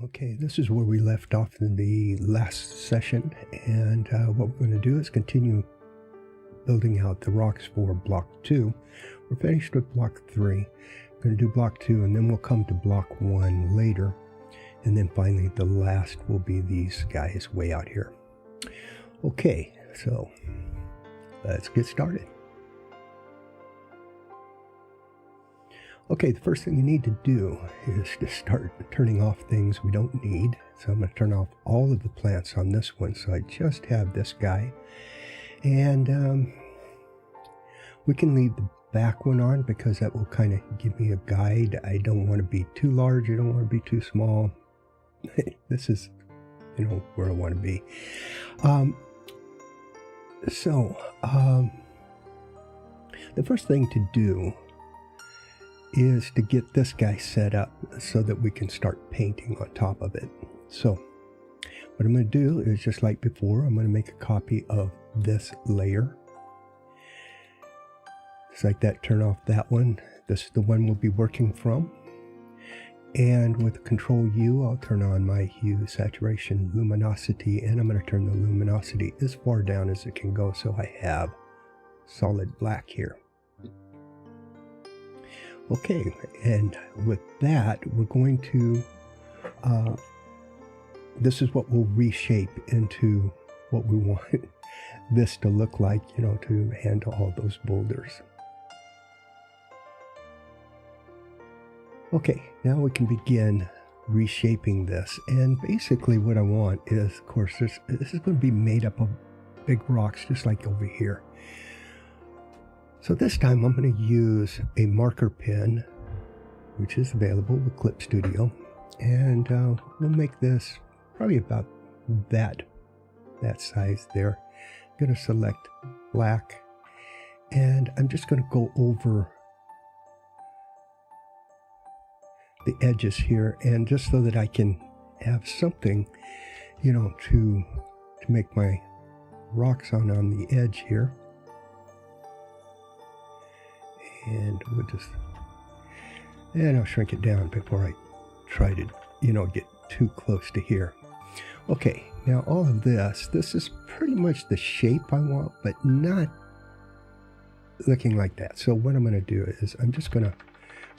Okay, this is where we left off in the last session, and what we're going to do is continue building out the rocks for block 2. We're finished with block 3. We're going to do block 2, and then we'll come to block 1 later, and then finally the last will be these guys way out here. Okay, so let's get started. Okay, the first thing you need to do is to start turning off things we don't need. So I'm going to turn off all of the plants on this one, so I just have this guy. And we can leave the back one on because that will kind of give me a guide. I don't want to be too large, I don't want to be too small. This is, where I want to be. The first thing to do is to get this guy set up so that we can start painting on top of it. So what I'm going to do is, just like before, I'm going to make a copy of this layer. Just like that, turn off that one. This is the one we'll be working from. And with Control U, I'll turn on my hue, saturation, luminosity, and I'm going to turn the luminosity as far down as it can go so I have solid black here. Okay, and with that, we're going to, this is what we'll reshape into what we want this to look like, to handle all those boulders. Okay, now we can begin reshaping this. And basically what I want is, of course, this is going to be made up of big rocks, just like over here. So this time I'm going to use a marker pen, which is available with Clip Studio, and we'll make this probably about that size there. I'm going to select black, and I'm just going to go over the edges here, and just so that I can have something, to make my rocks on the edge here. And I'll shrink it down before I try to, get too close to here. Okay, now all of this is pretty much the shape I want, but not looking like that. So what I'm going to do is I'm just going to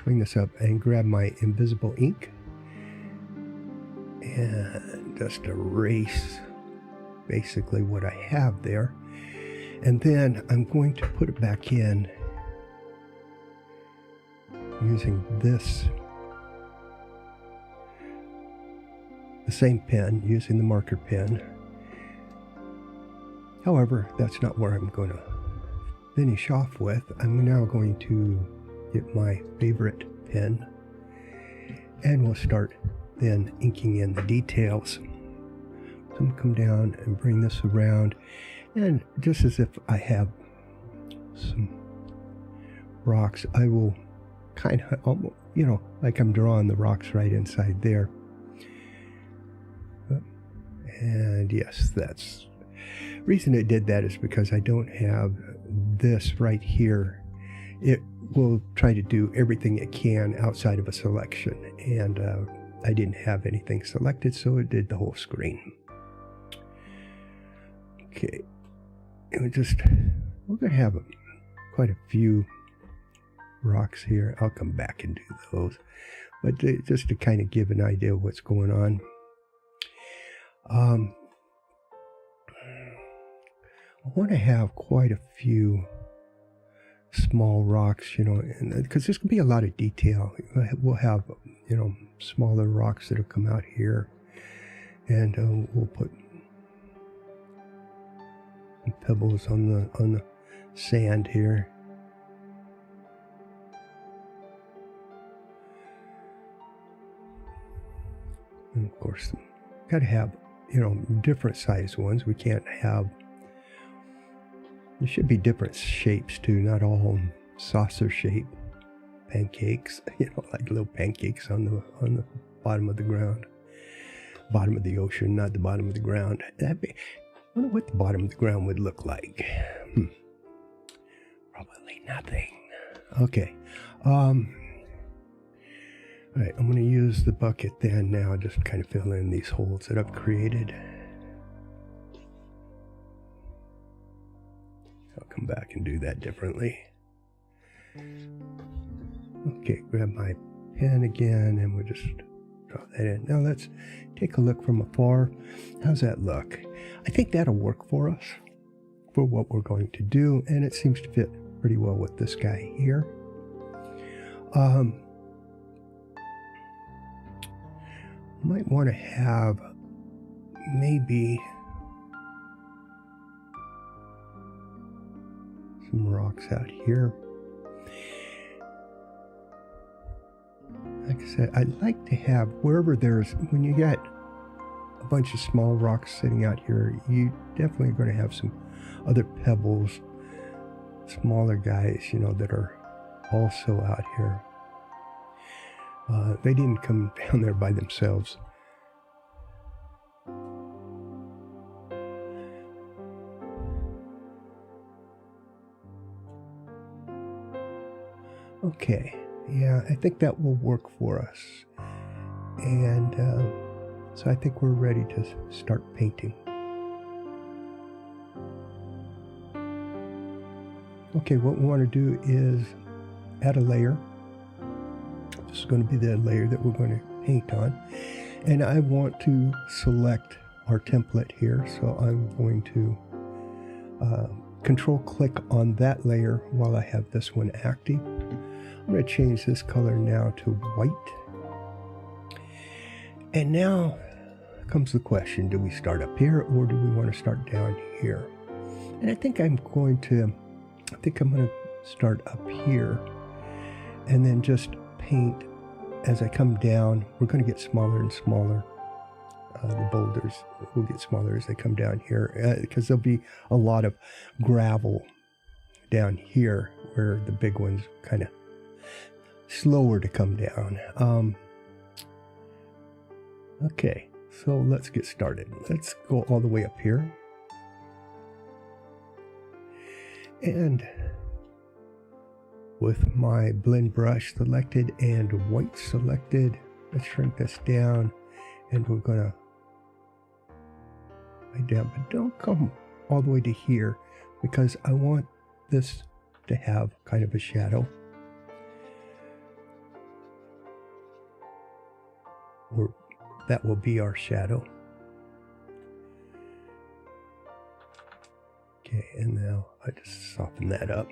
bring this up and grab my invisible ink and just erase basically what I have there. And then I'm going to put it back in using the same pen, using the marker pen. However, that's not where I'm going to finish off with. I'm now going to get my favorite pen, and we'll start then inking in the details. So I'm going to come down and bring this around, and just as if I have some rocks, I will kind of almost, like I'm drawing the rocks right inside there. And yes, that's the reason it did that is because I don't have this right here. It will try to do everything it can outside of a selection, and I didn't have anything selected, so it did the whole screen. Okay, and we're going to have quite a few rocks here. I'll come back and do those, but just to kind of give an idea of what's going on. I want to have quite a few small rocks, and because there's going to be a lot of detail. We'll have, smaller rocks that'll come out here, and we'll put some pebbles on the sand here. And of course, got to have, different size ones. We can't have, there should be different shapes too, not all saucer shape pancakes, like little pancakes on the bottom of the ground. Bottom of the ocean, not the bottom of the ground. I wonder what the bottom of the ground would look like. Probably nothing. Okay. All right, I'm going to use the bucket then now, just kind of fill in these holes that I've created. I'll come back and do that differently. Okay, grab my pen again and we'll just draw that in. Now let's take a look from afar. How's that look? I think that'll work for us, for what we're going to do, and it seems to fit pretty well with this guy here. Might want to have maybe some rocks out here. Like I said, I'd like to have wherever there's, when you get a bunch of small rocks sitting out here, you definitely are going to have some other pebbles, smaller guys, you know, that are also out here. They didn't come down there by themselves. Okay, yeah, I think that will work for us. And so I think we're ready to start painting. Okay, what we want to do is add a layer. This is going to be the layer that we're going to paint on. And I want to select our template here, so I'm going to control click on that layer while I have this one active. I'm going to change this color now to white. And now comes the question, do we start up here or do we want to start down here? And I think I'm going to start up here and then just paint as I come down. We're going to get smaller and smaller. The boulders will get smaller as they come down here because there'll be a lot of gravel down here where the big ones kind of slower to come down. Okay, so let's get started. Let's go all the way up here. And with my blend brush selected and white selected, let's shrink this down, and we're gonna lay down, but don't come all the way to here because I want this to have kind of a shadow, or that will be our shadow. Okay, and now I just soften that up.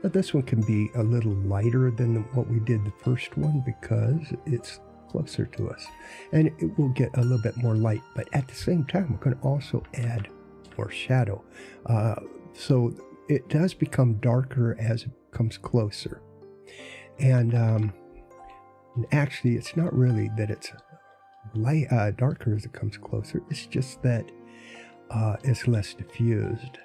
Now this one can be a little lighter than what we did the first one because it's closer to us, and it will get a little bit more light, but at the same time we're going to also add more shadow, so it does become darker as it comes closer. And actually it's not really that it's light darker as it comes closer, it's just that it's less diffused.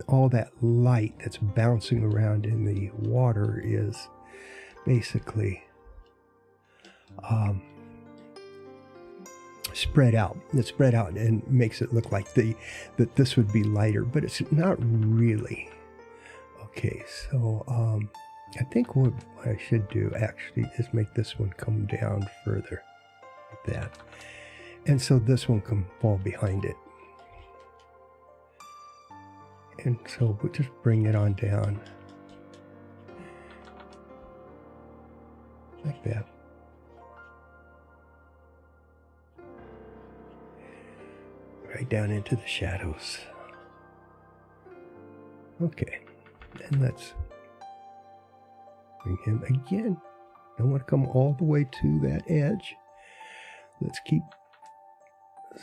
All that light that's bouncing around in the water is basically spread out. It's spread out and makes it look like that this would be lighter, but it's not really. Okay, so I think what I should do actually is make this one come down further, like that. And so this one can fall behind it. And so we'll just bring it on down. Like that. Right down into the shadows. Okay. And let's bring him again. Don't want to come all the way to that edge. Let's keep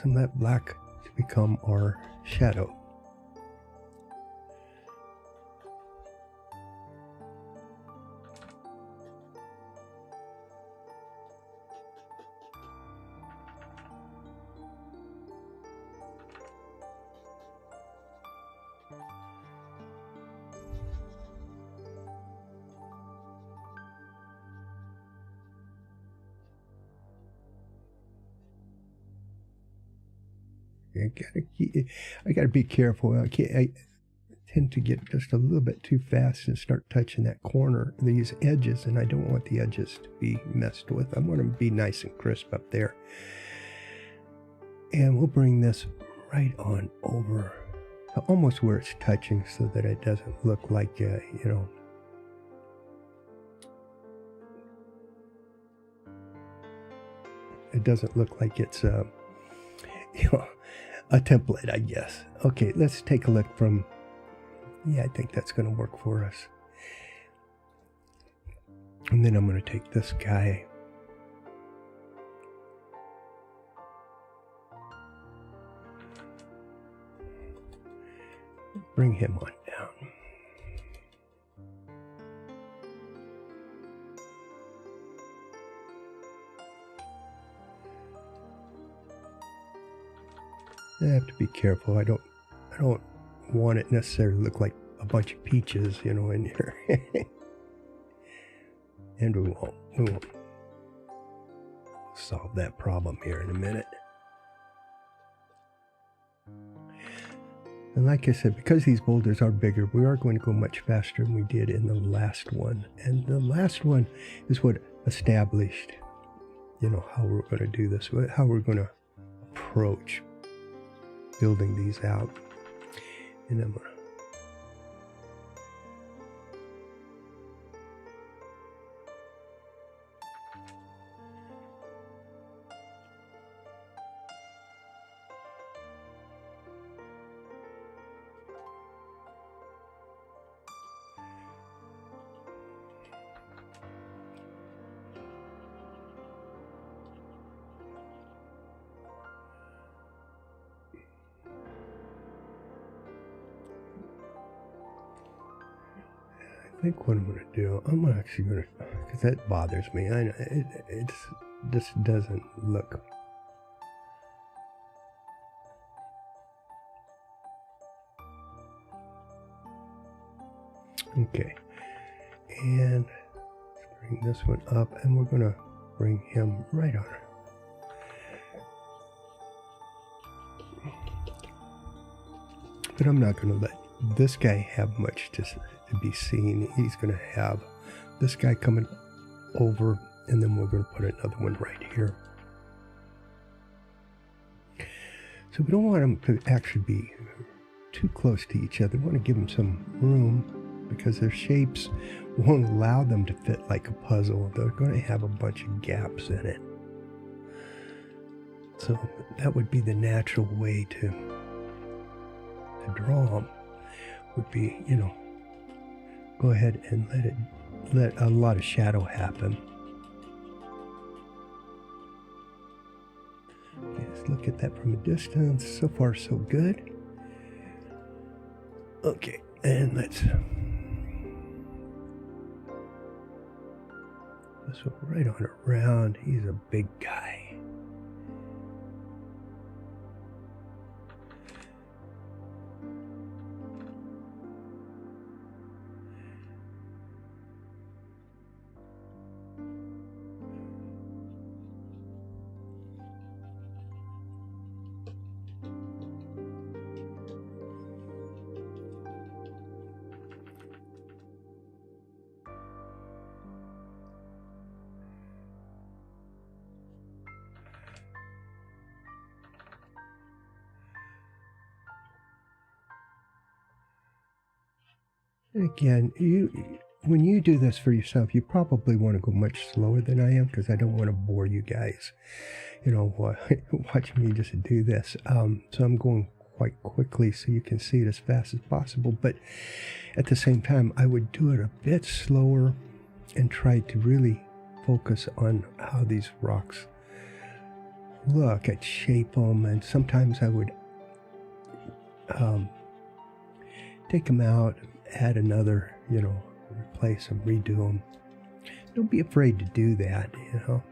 some of that black to become our shadow. I gotta be careful. tend to get just a little bit too fast and start touching that corner, these edges, and I don't want the edges to be messed with. I want them to be nice and crisp up there. And we'll bring this right on over to almost where it's touching so that it doesn't look like, you know, it doesn't look like it's, you know, a template, I guess. Okay, let's take a look from, yeah, I think that's going to work for us. And then I'm going to take this guy. Bring him on down. I have to be careful. I don't want it necessarily to look like a bunch of peaches, you know, in here. And we won't solve that problem here in a minute. And like I said, because these boulders are bigger, we are going to go much faster than we did in the last one. And the last one is what established, you know, how we're going to do this, how we're going to approach building these out. And I'm going to I think what I'm going to do, I'm actually going to, because that bothers me. I know it just doesn't look. Okay, and let's bring this one up, and we're going to bring him right on. But I'm not going to let this guy have much to be seen. He's going to have this guy coming over, and then we're going to put another one right here. So we don't want them to actually be too close to each other. We want to give them some room because their shapes won't allow them to fit like a puzzle. They're going to have a bunch of gaps in it. So that would be the natural way to draw them. Would be, you know, go ahead and let a lot of shadow happen. Okay, let's look at that from a distance. So far, so good. Okay, and let's this one right on around. He's a big guy. Again, when you do this for yourself, you probably want to go much slower than I am because I don't want to bore you guys, you know, watching me just do this. So I'm going quite quickly so you can see it as fast as possible. But at the same time, I would do it a bit slower and try to really focus on how these rocks look. I'd shape them, and sometimes I would take them out, add another, you know, replace them, redo them. Don't be afraid to do that, you know.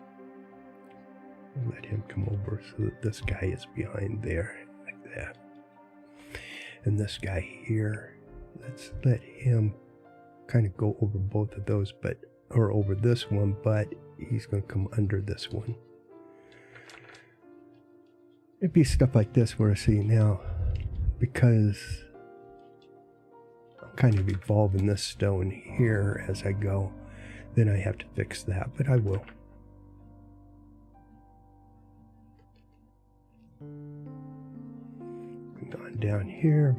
Let him come over so that this guy is behind there, like that. And this guy here, let's let him kind of go over both of those, but, or over this one, but he's going to come under this one. It'd be stuff like this where I see now, because kind of evolving this stone here as I go. Then I have to fix that, but I will. On down here.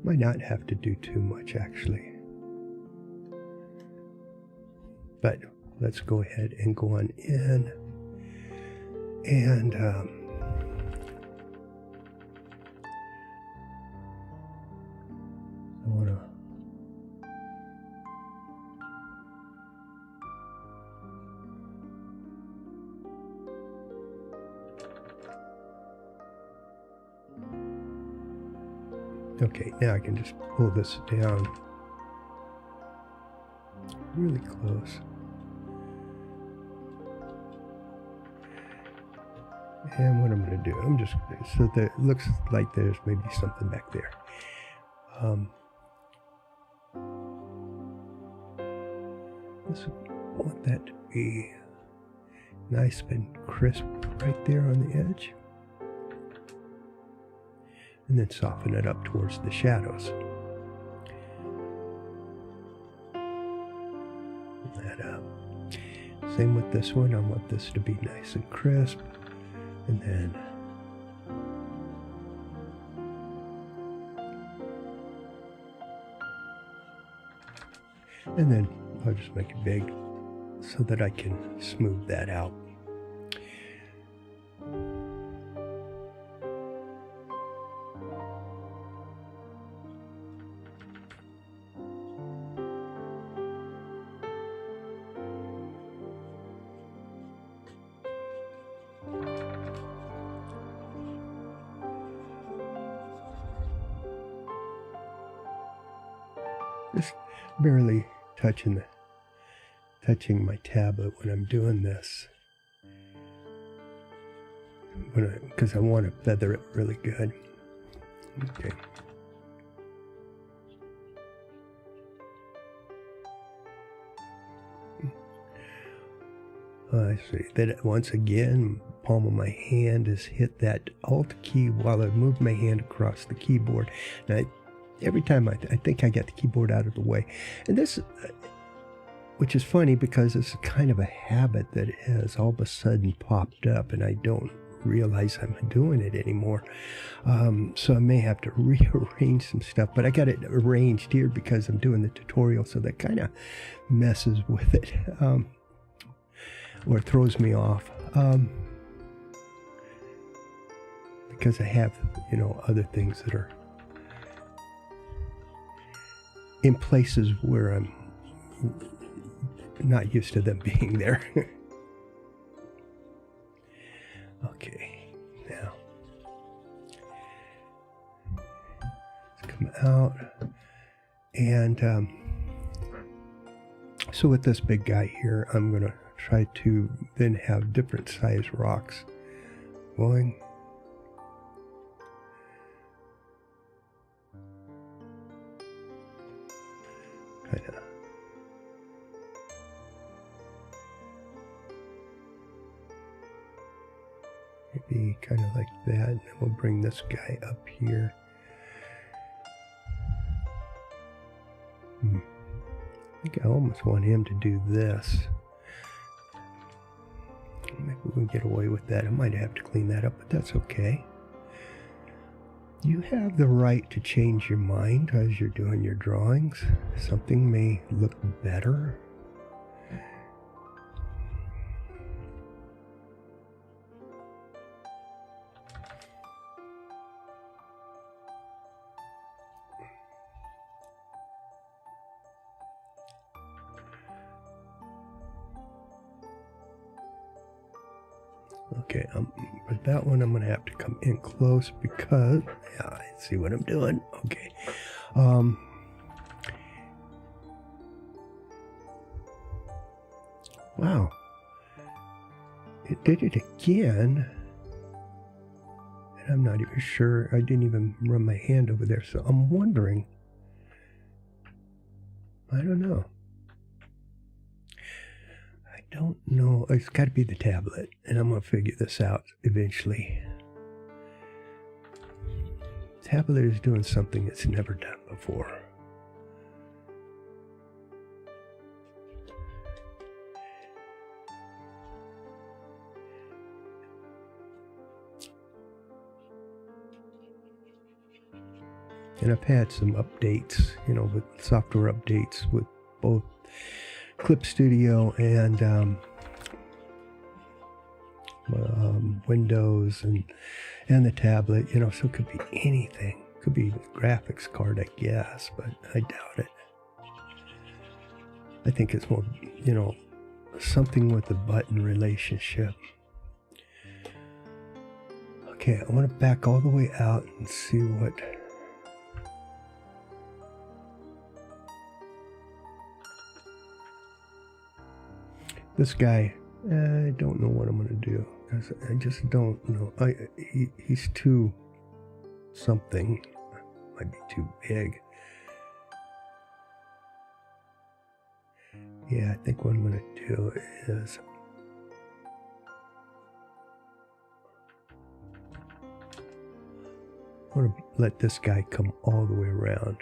Might not have to do too much actually. But let's go ahead and go on in. And I want to okay, now I can just pull this down really close. And what I'm going to do, I'm just, so that it looks like there's maybe something back there. Just want that to be nice and crisp right there on the edge. And then soften it up towards the shadows. That up. Same with this one, I want this to be nice and crisp. And then I'll just make it big so that I can smooth that out. Just barely touching my tablet when I'm doing this, because I want to feather it really good. Okay. I see that once again, palm of my hand has hit that Alt key while I move my hand across the keyboard. Now, every time I think I get the keyboard out of the way. And this, which is funny because it's kind of a habit that has all of a sudden popped up and I don't realize I'm doing it anymore. So I may have to rearrange some stuff, but I got it arranged here because I'm doing the tutorial, so that kind of messes with it, or throws me off. Because I have, other things that are in places where I'm not used to them being there. Okay, now let's come out, and so with this big guy here, I'm gonna try to then have different size rocks going. Maybe kind of like that, and then we'll bring this guy up here. I think I almost want him to do this. Maybe we can get away with that. I might have to clean that up, but that's okay. You have the right to change your mind as you're doing your drawings. Something may look better. Okay, with that one, I'm going to have to come in close because, yeah, I see what I'm doing. Okay. Wow. It did it again. And I'm not even sure. I didn't even run my hand over there, so I'm wondering. I don't know. I don't know. It's got to be the tablet, and I'm going to figure this out eventually. tablet is doing something it's never done before. And I've had some updates, you know, with software updates with both Clip Studio and Windows and the tablet, you know, so it could be anything. Could be the graphics card, I guess, but I doubt it. I think it's more, you know, something with the button relationship. Okay, I want to back all the way out and see what... This guy, I don't know what I'm going to do. I just don't know. He's too something. Might be too big. Yeah, I think what I'm going to do is... I want to let this guy come all the way around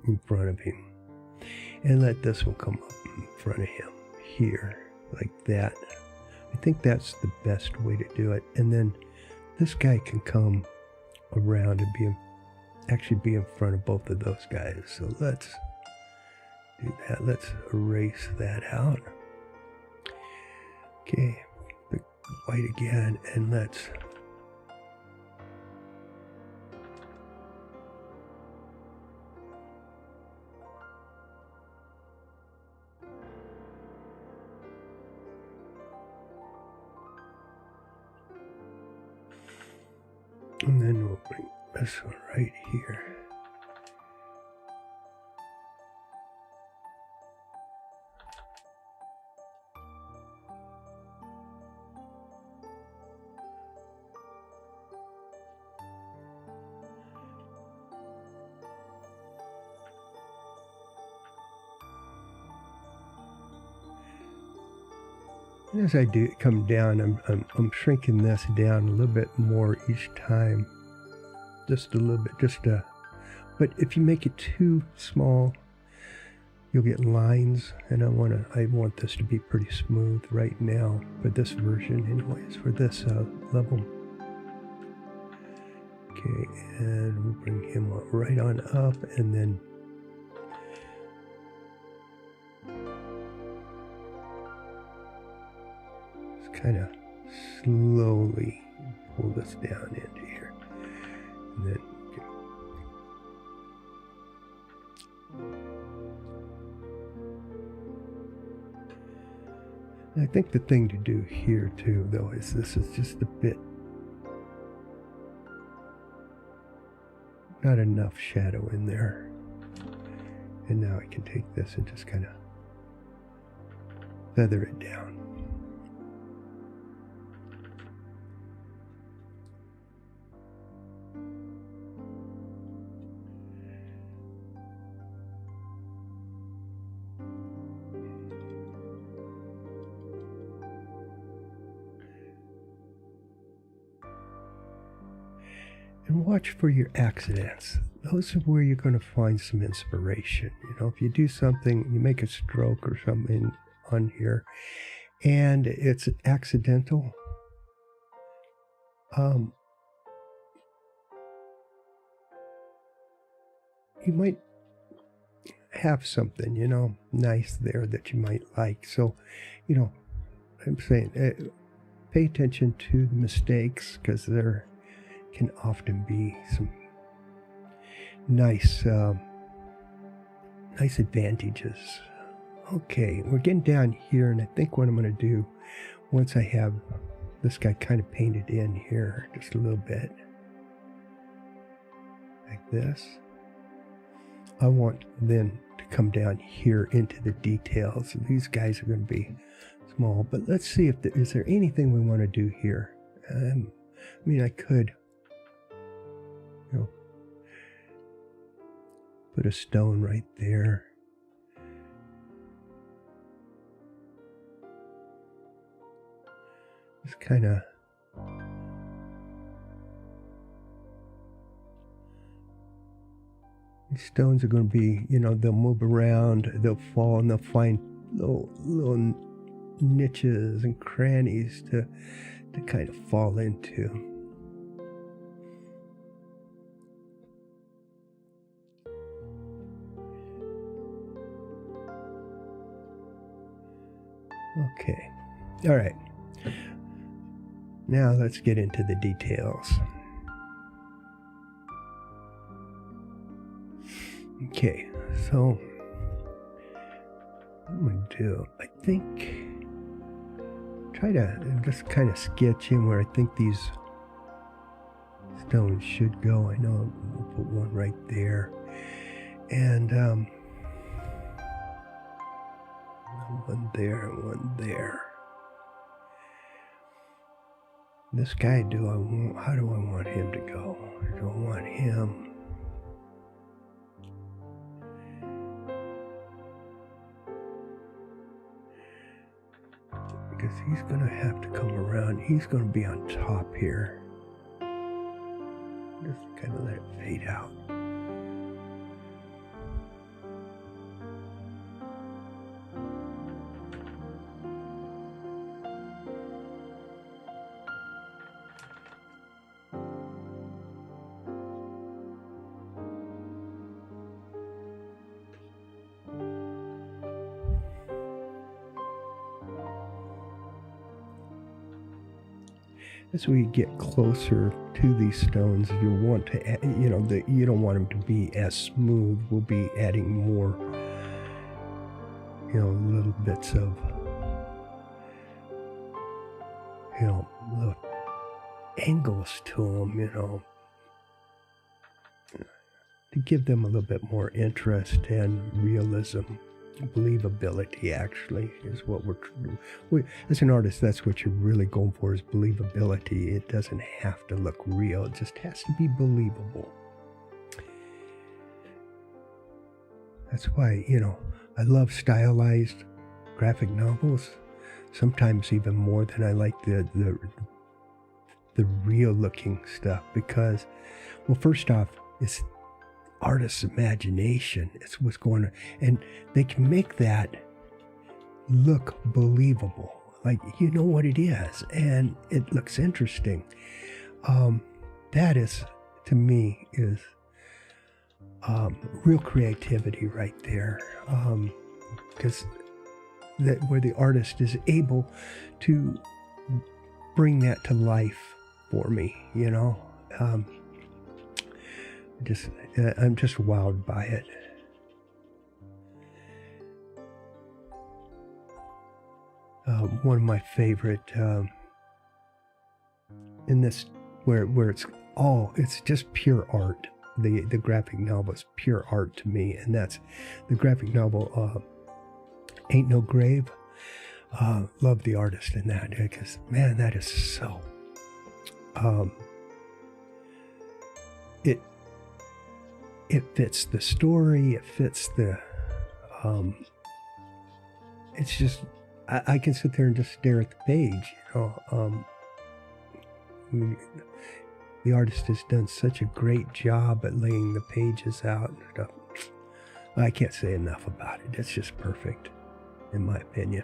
in front of him. And let this one come up in front of him here. Like that. I think that's the best way to do it. And then this guy can come around and actually be in front of both of those guys. So let's do that. Let's erase that out. Okay, pick white again, and let's and then we'll bring this one right here. And as I do come down, I'm shrinking this down a little bit more each time, just a little bit, but if you make it too small, you'll get lines, and I want this to be pretty smooth right now for this version, anyways, for this level. Okay, and we'll bring him right on up, and then kind of slowly pull this down into here, and then I think the thing to do here too, though, is this is just a bit not enough shadow in there, and now I can take this and just kind of feather it down. And watch for your accidents. Those are where you're going to find some inspiration. You know, if you do something, you make a stroke or something on here, and it's accidental, you might have something, you know, nice there that you might like. So, you know, I'm saying, pay attention to the mistakes, because there can often be some nice advantages. Okay, we're getting down here, and I think what I'm going to do, once I have this guy kind of painted in here just a little bit like this, I want then to come down here into the details. These guys are going to be small, but let's see if is there anything we want to do here. I mean, I could, you know, put a stone right there. Just kind of These stones are going to be, you know, they'll move around, they'll fall, and they'll find little niches and crannies to kind of fall into. Okay, all right. Now let's get into the details. Okay, so what I'm going to do, I think, try to just kind of sketch in where I think these stones should go. I know we'll put one right there, and one there and one there. This guy, how do I want him to go? Do I want him? Because he's going to have to come around. He's going to be on top here. Just kind of let it fade out. As we get closer to these stones, you want to add, you know, you don't want them to be as smooth. We'll be adding more, you know, little bits of, you know, little angles to them, you know, to give them a little bit more interest and realism. Believability, actually, is what as an artist, that's what you're really going for, is believability. It doesn't have to look real, it just has to be believable. That's why, you know, I love stylized graphic novels, sometimes even more than I like the real looking stuff, because, well, first off, it's artist's imagination. It's what's going on, and they can make that look believable, like you know what it is, and it looks interesting. That is, to me, is real creativity right there, because where the artist is able to bring that to life for me, you know. I'm just wowed by it. One of my favorite in this, where it's just pure art. The graphic novel is pure art to me, and that's the graphic novel Ain't No Grave. Love the artist in that, because man, that is so it fits the story, it fits the it's just, I can sit there and just stare at the page, you know. The artist has done such a great job at laying the pages out and stuff. I can't say enough about it. It's just perfect, in my opinion.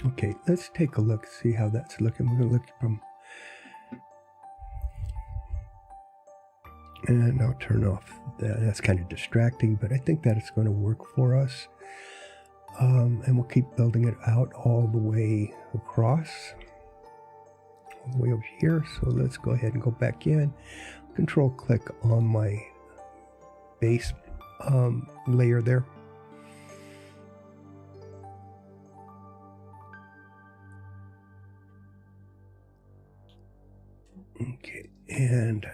Okay, let's take a look, see how that's looking. We're going to look from, and I'll turn off that. That's kind of distracting, but I think that it's going to work for us. And we'll keep building it out all the way across, all the way over here. So let's go ahead and go back in, control click on my base layer there. Okay, and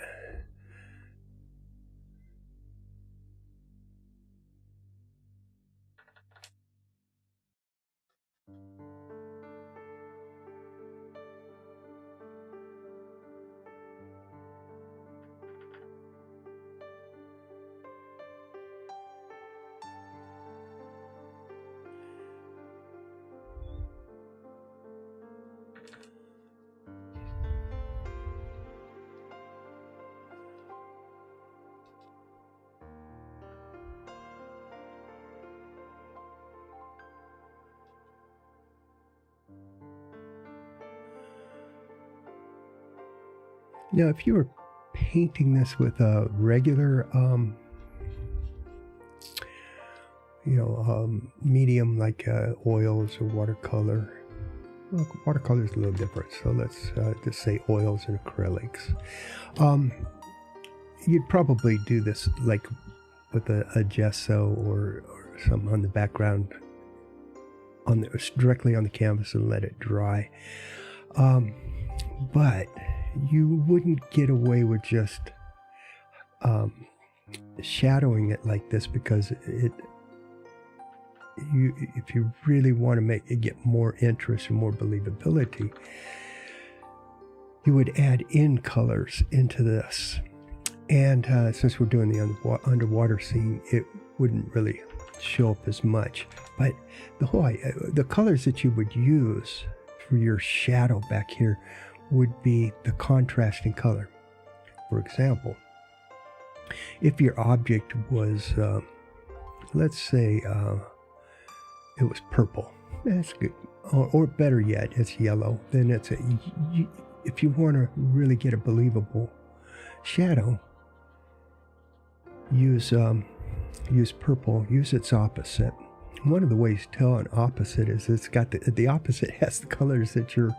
Now, if you were painting this with a regular, medium like oils or watercolor, well, watercolor is a little different, so let's just say oils and acrylics. You'd probably do this like with a gesso or some on the background, directly on the canvas, and let it dry. But you wouldn't get away with just shadowing it like this, because if you really want to make it get more interest and more believability, you would add in colors into this. And since we're doing the underwater scene, it wouldn't really show up as much. But the colors that you would use for your shadow back here would be the contrasting color. For example, if your object was, let's say, it was purple, that's good. Or better yet, it's yellow. Then if you want to really get a believable shadow, use purple. Use its opposite. One of the ways to tell an opposite is it's got the opposite has the colors that your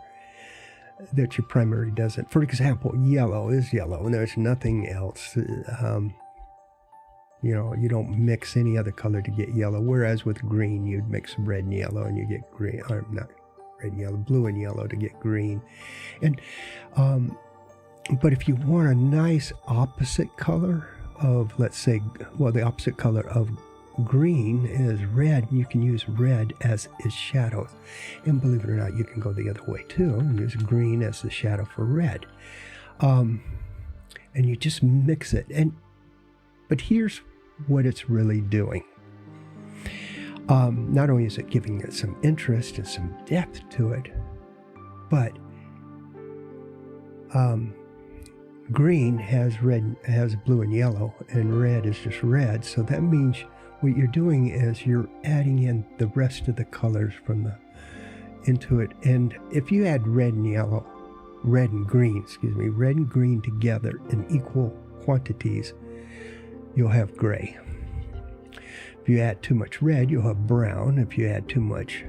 primary doesn't. For example, yellow is yellow, and there's nothing else. You don't mix any other color to get yellow. Whereas with green, you'd mix red and yellow, and you get green. Or not red and yellow, blue and yellow to get green. And but if you want a nice opposite color of, let's say, well, the opposite color of green is red, and you can use red as its shadows. And believe it or not, you can go the other way too and use green as the shadow for red. And you just mix it. But here's what it's really doing. Not only is it giving it some interest and some depth to it, but green has blue and yellow, and red is just red. So that means what you're doing is you're adding in the rest of the colors into it. And if you add red and green together in equal quantities, you'll have gray. If you add too much red, you'll have brown. If you add too much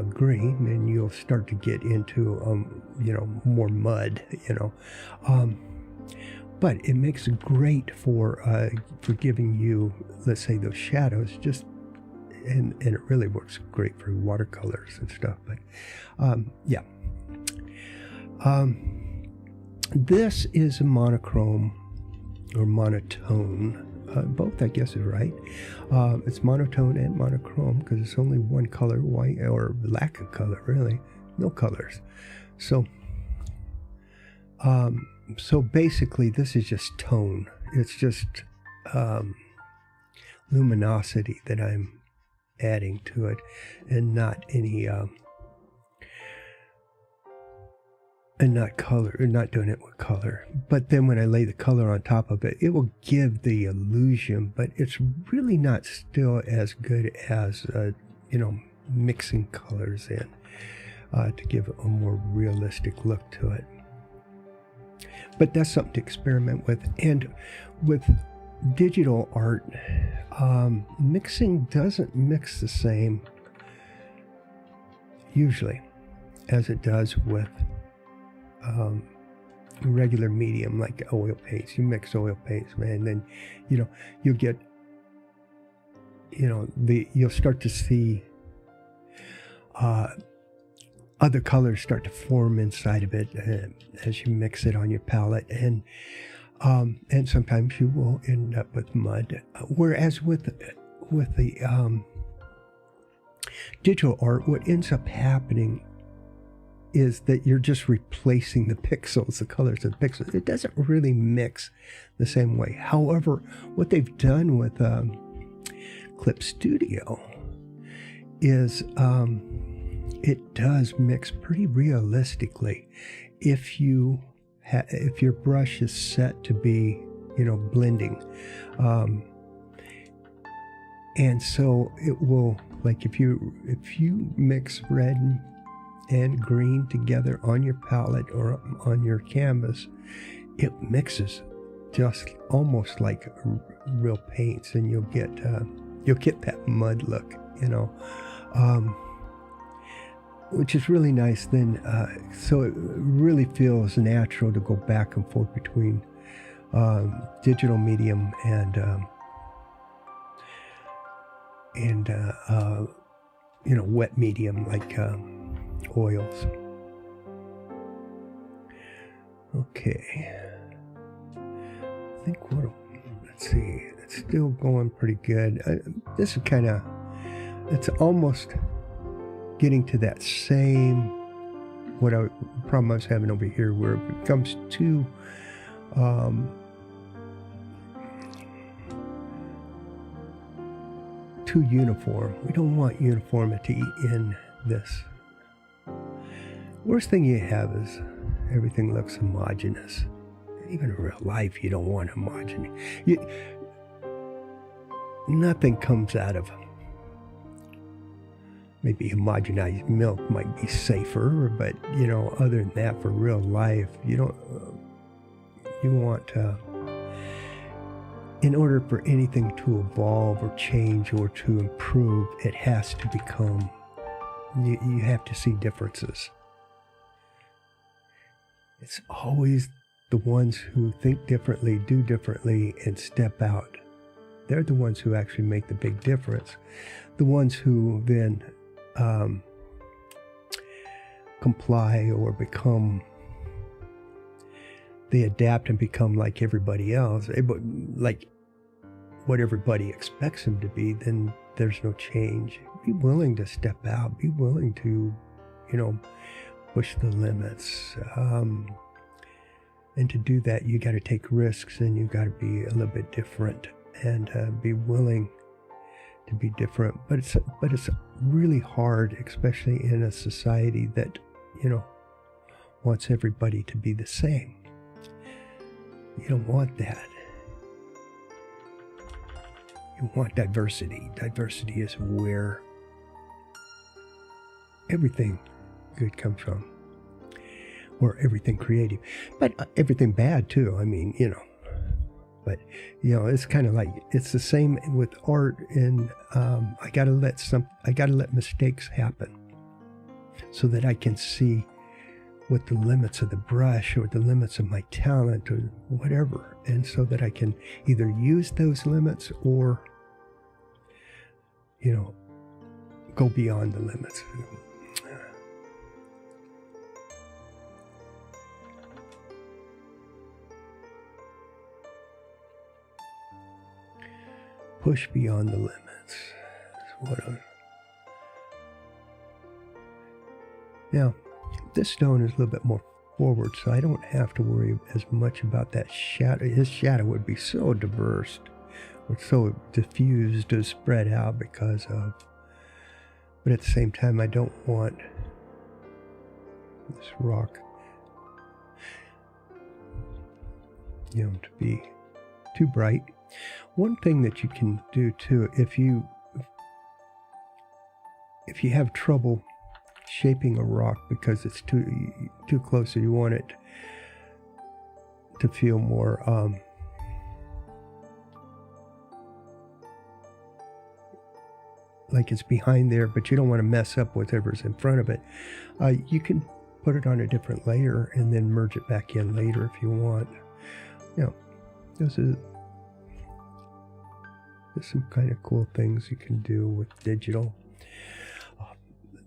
green, then you'll start to get into more mud. But it makes it great for giving you, let's say, those shadows. And it really works great for watercolors and stuff. But yeah, this is a monochrome or monotone. Both, I guess, is right. It's monotone and monochrome because it's only one color, white, or lack of color, really. No colors. So basically, this is just tone. It's just luminosity that I'm adding to it, and not any and not color, or not doing it with color. But then when I lay the color on top of it, it will give the illusion, but it's really not still as good as mixing colors in to give a more realistic look to it. But that's something to experiment with. And with digital art, mixing doesn't mix the same usually as it does with regular medium like oil paints. You mix oil paints, man, then you'll get you'll start to see other colors start to form inside of it as you mix it on your palette, and sometimes you will end up with mud. Whereas with the digital art, what ends up happening is that you're just replacing the pixels, the colors of the pixels. It doesn't really mix the same way. However, what they've done with Clip Studio is it does mix pretty realistically if your brush is set to be blending, and so it will, like, if you mix red and green together on your palette or on your canvas, it mixes just almost like real paints, and you'll get that mud look, you know, which is really nice. Then so it really feels natural to go back and forth between digital medium and you know, wet medium like oils. Okay, I think let's see, it's still going pretty good. This is kind of, it's almost getting to that same problem I was having over here, where it becomes too uniform. We don't want uniformity in this. Worst thing you have is everything looks homogeneous. Even in real life, you don't want homogeneity. Nothing comes out of, maybe homogenized milk might be safer, but you know, other than that, for real life, you don't. You want, in order for anything to evolve or change or to improve, it has to become. You have to see differences. It's always the ones who think differently, do differently, and step out. They're the ones who actually make the big difference. The ones who then comply or become, they adapt and become like everybody else, like what everybody expects them to be, then there's no change. Be willing to step out. Be willing to, you know, push the limits. And to do that, you got to take risks, and you got to be a little bit different, and be willing to be different. But it's really hard, especially in a society that, you know, wants everybody to be the same. You don't want that. You want diversity. Diversity is where everything good comes from, or everything creative, but everything bad too. I mean, you know, but you know, it's kind of like, it's the same with art. And I gotta let mistakes happen so that I can see what the limits of the brush or the limits of my talent or whatever, and so that I can either use those limits or, you know, go beyond the limits. Push beyond the limits. That's what I'm. Now, this stone is a little bit more forward, so I don't have to worry as much about that shadow. His shadow would be so diverse, or so diffused or spread out because of, but at the same time, I don't want this rock, you know, to be too bright. One thing that you can do too, if you have trouble shaping a rock because it's too close, or you want it to feel more like it's behind there, but you don't want to mess up whatever's in front of it, you can put it on a different layer and then merge it back in later if you want. You know, there's some kind of cool things you can do with digital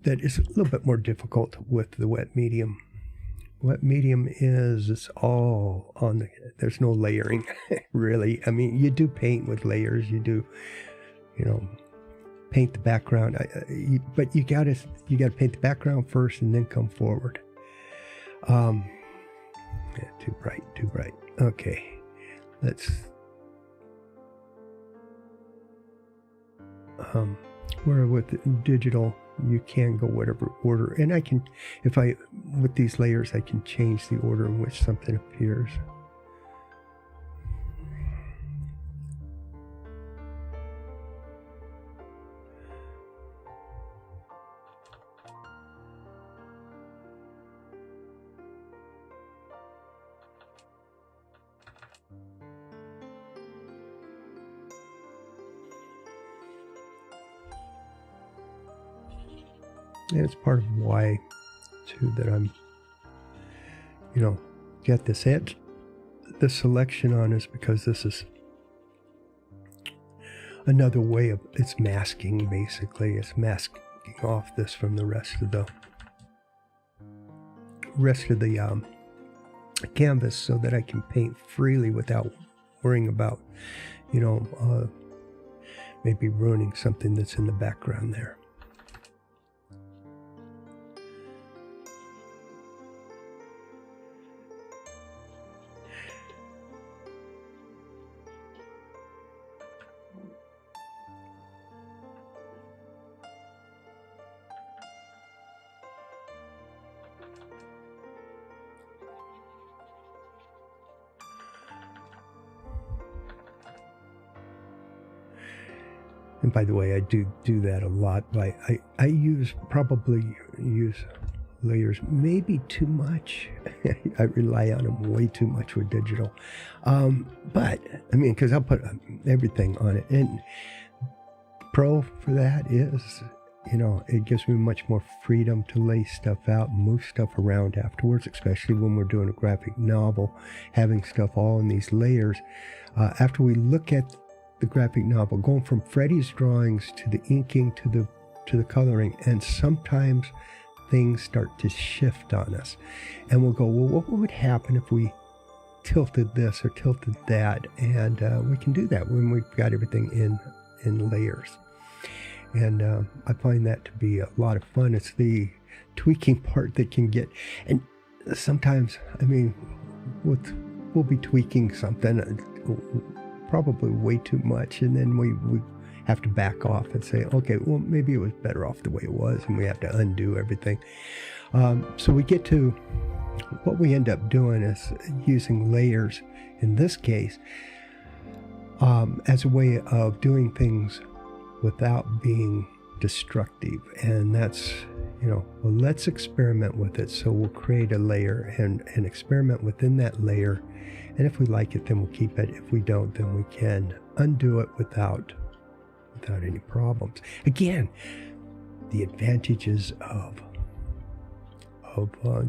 that is a little bit more difficult with the wet medium. Wet medium it's all on there's no layering, really. I mean, you do paint with layers, you do, you know, paint the background, but you gotta paint the background first and then come forward. Yeah, too bright. Okay, let's where with digital you can go whatever order, and I can, with these layers, I can change the order in which something appears. And it's part of why, too, that I'm, get this edge, this selection on, is because this is another way of, it's masking, basically. It's masking off this from the rest of the canvas, so that I can paint freely without worrying about, maybe ruining something that's in the background there. And by the way, I do that a lot. I probably use layers maybe too much. I rely on them way too much with digital. But, I mean, because I'll put everything on it. And pro for that is, it gives me much more freedom to lay stuff out, move stuff around afterwards, especially when we're doing a graphic novel, having stuff all in these layers. After we look at the graphic novel, going from Freddie's drawings to the inking to the coloring, and sometimes things start to shift on us, and we'll go, well, what would happen if we tilted this or tilted that? And we can do that when we've got everything in layers, and I find that to be a lot of fun. It's the tweaking part that can get, and sometimes, I mean, we'll be tweaking something probably way too much, and then we have to back off and say, okay, well, maybe it was better off the way it was, and we have to undo everything. So we get to, what we end up doing is using layers, in this case, as a way of doing things without being destructive. And that's, well, let's experiment with it. So we'll create a layer and experiment within that layer. And if we like it, then we'll keep it. If we don't, then we can undo it without any problems. Again, the advantages of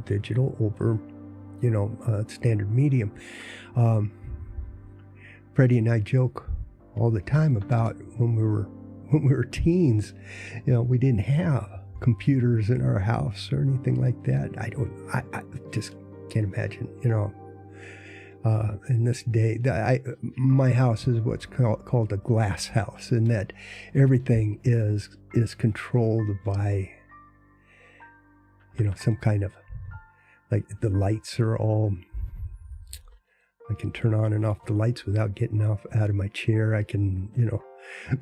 digital over, standard medium. Freddie and I joke all the time about when we were teens. We didn't have computers in our house or anything like that. I just can't imagine, in this day, my house is what's called a glass house, in that everything is controlled by, some kind of, like, the lights are all, I can turn on and off the lights without getting out of my chair. I can,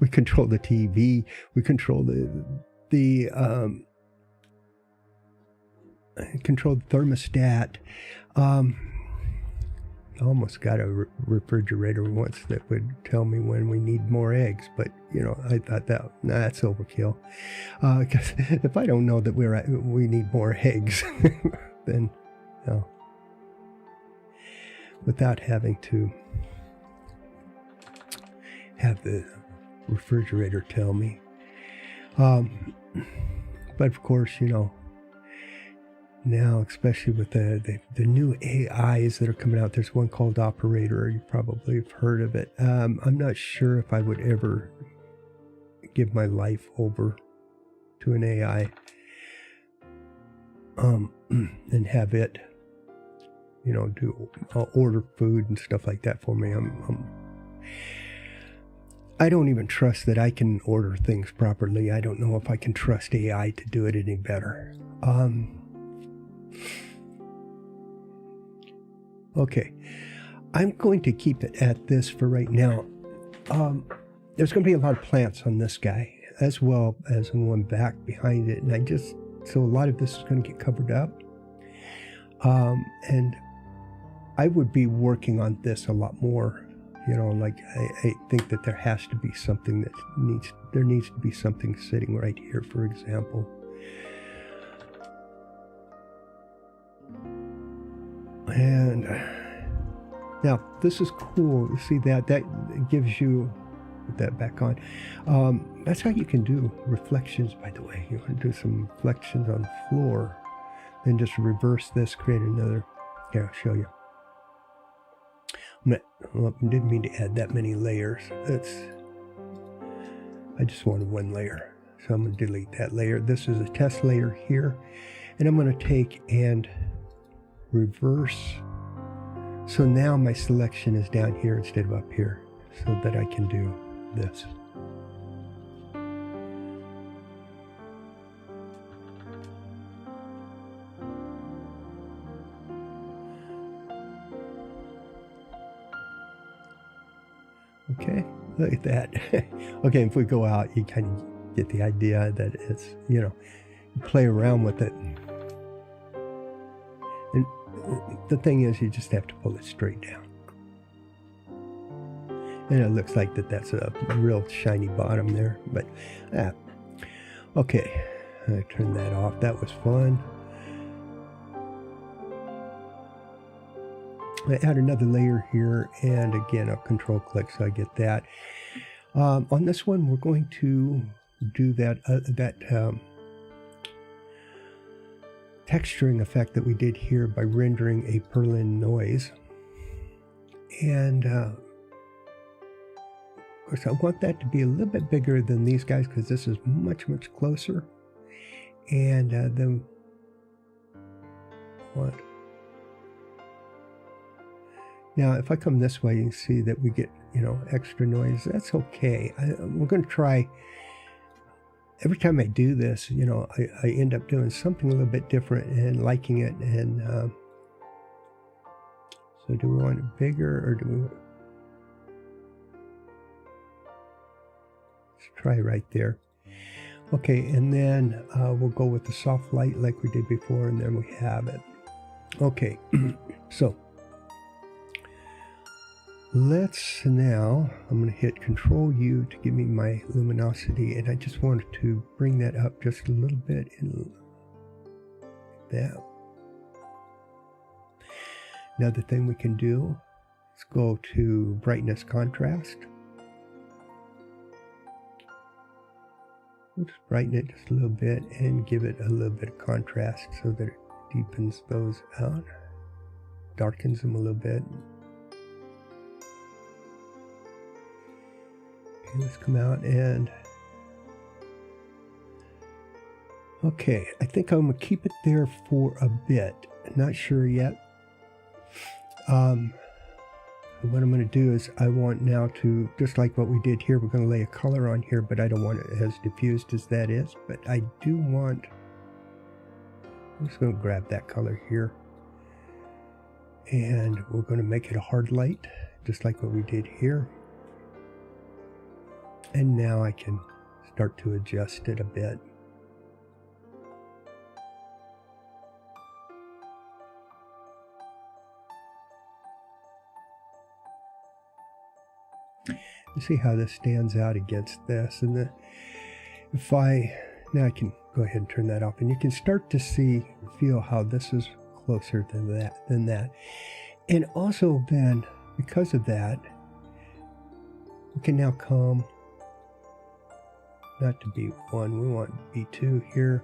we control the TV, we control the thermostat. I almost got a refrigerator once that would tell me when we need more eggs, but I thought that's overkill. Because if I don't know that we need more eggs, then without having to have the refrigerator tell me. But of course, now, especially with the new AIs that are coming out, there's one called Operator. You probably have heard of it. I'm not sure if I would ever give my life over to an AI and have it, do order food and stuff like that for me. I don't even trust that I can order things properly. I don't know if I can trust AI to do it any better. Okay, I'm going to keep it at this for right now. There's going to be a lot of plants on this guy, as well as in one back behind it, and so a lot of this is going to get covered up. And I would be working on this a lot more. I think that there has to be something there needs to be something sitting right here, for example. And now this is cool. You see that gives you put that back on. That's how you can do reflections, by the way. You want to do some reflections on the floor, then just reverse this, create another. Here, I'll show you. Well, I didn't mean to add that many layers. I just wanted one layer. So I'm going to delete that layer. This is a test layer here. And I'm going to take and reverse. So now my selection is down here instead of up here, so that I can do this. Okay, look at that. Okay, if we go out, you kind of get the idea that it's, you know, you play around with it. And the thing is, you just have to pull it straight down. And it looks like that's a real shiny bottom there, but okay, I turned that off. That was fun. I add another layer here, and again, I'll control click so I get that. On this one, we're going to do that texturing effect that we did here by rendering a purlin noise. And of course, I want that to be a little bit bigger than these guys because this is much, much closer. And then what? Now, if I come this way, you can see that we get, you know, extra noise. That's okay. We're going to try. Every time I do this, you know, I end up doing something a little bit different and liking it. And so do we want it bigger, or do we want... Let's try right there. Okay, and then we'll go with the soft light like we did before, and then we have it. Okay, so let's now, I'm going to hit Control U to give me my luminosity, and I just wanted to bring that up just a little bit in that. Another thing we can do is go to Brightness Contrast. Let's brighten it just a little bit and give it a little bit of contrast so that it deepens those out, darkens them a little bit. Let's come out and okay, I think I'm gonna keep it there for a bit. Not sure yet. What I'm going to do is I want now to, just like what we did here, we're going to lay a color on here, but I don't want it as diffused as that is. But I do want, I'm just going to grab that color here, and we're going to make it a hard light, just like what we did here. And now I can start to adjust it a bit. You see how this stands out against this, and now I can go ahead and turn that off, and you can start to feel how this is closer than that. And also then, because of that, we can now come, not to B1, we want B2 here,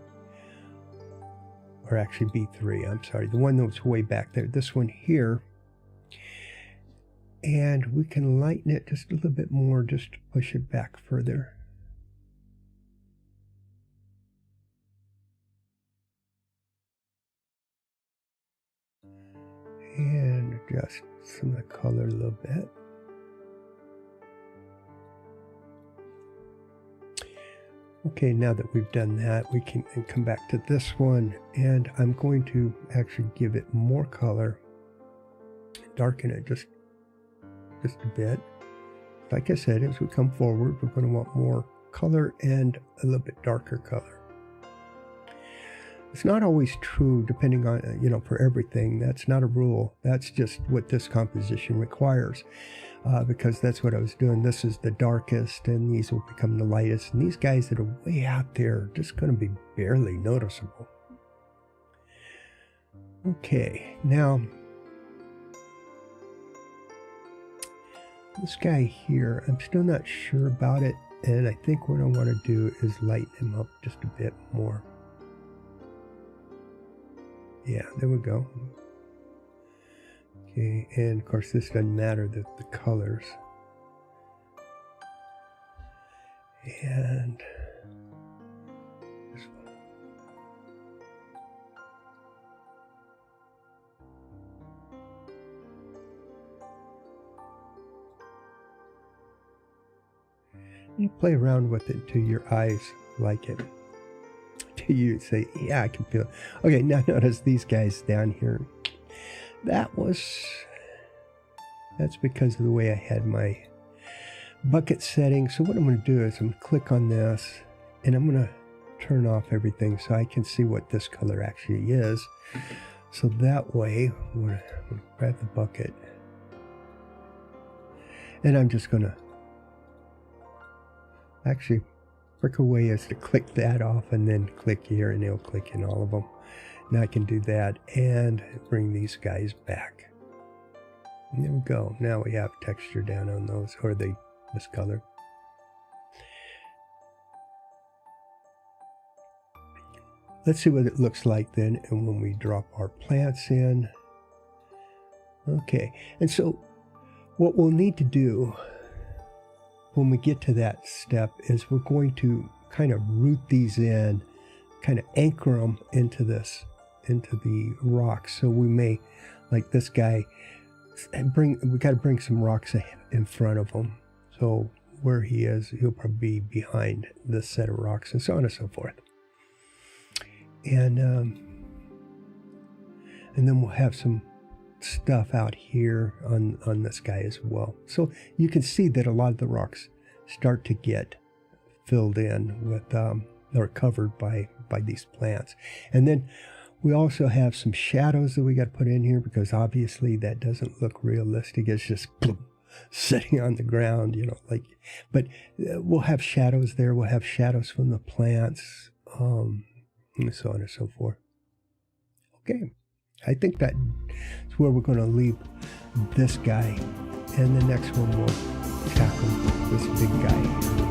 or actually B3, I'm sorry, the one that's way back there, this one here. And we can lighten it just a little bit more, just to push it back further. And adjust some of the color a little bit. Okay, now that we've done that, we can come back to this one, and I'm going to actually give it more color, darken it just a bit. Like I said, as we come forward, we're going to want more color and a little bit darker color. It's not always true, depending on, you know, for everything. That's not a rule. That's just what this composition requires, because that's what I was doing. This is the darkest, and these will become the lightest. And these guys that are way out there are just going to be barely noticeable. Okay, now this guy here, I'm still not sure about it, and I think what I want to do is lighten him up just a bit more. Yeah, there we go. Okay, and of course this doesn't matter, the colors. And this one. You play around with it till your eyes like it. Till you say, yeah, I can feel it. Okay, now notice these guys down here. That's because of the way I had my bucket setting. So what I'm going to do is I'm going to click on this and I'm going to turn off everything so I can see what this color actually is. So that way, I'm going to grab the bucket and I'm just going to actually, quicker way is to click that off and then click here and it'll click in all of them. Now I can do that and bring these guys back. And there we go. Now we have texture down on those, or this color. Let's see what it looks like then, and when we drop our plants in. Okay, and so what we'll need to do when we get to that step is we're going to kind of root these in, kind of anchor them into the rocks. So we may, like this guy, we got to bring some rocks in front of him. So where he is, he'll probably be behind this set of rocks, and so on and so forth. And then we'll have some stuff out here on this guy as well. So you can see that a lot of the rocks start to get filled in with or covered by these plants. And then we also have some shadows that we got to put in here, because obviously that doesn't look realistic. It's just sitting on the ground, you know, like, but we'll have shadows there. We'll have shadows from the plants, and so on and so forth. Okay. I think that's where we're going to leave this guy, and the next one we'll tackle this big guy.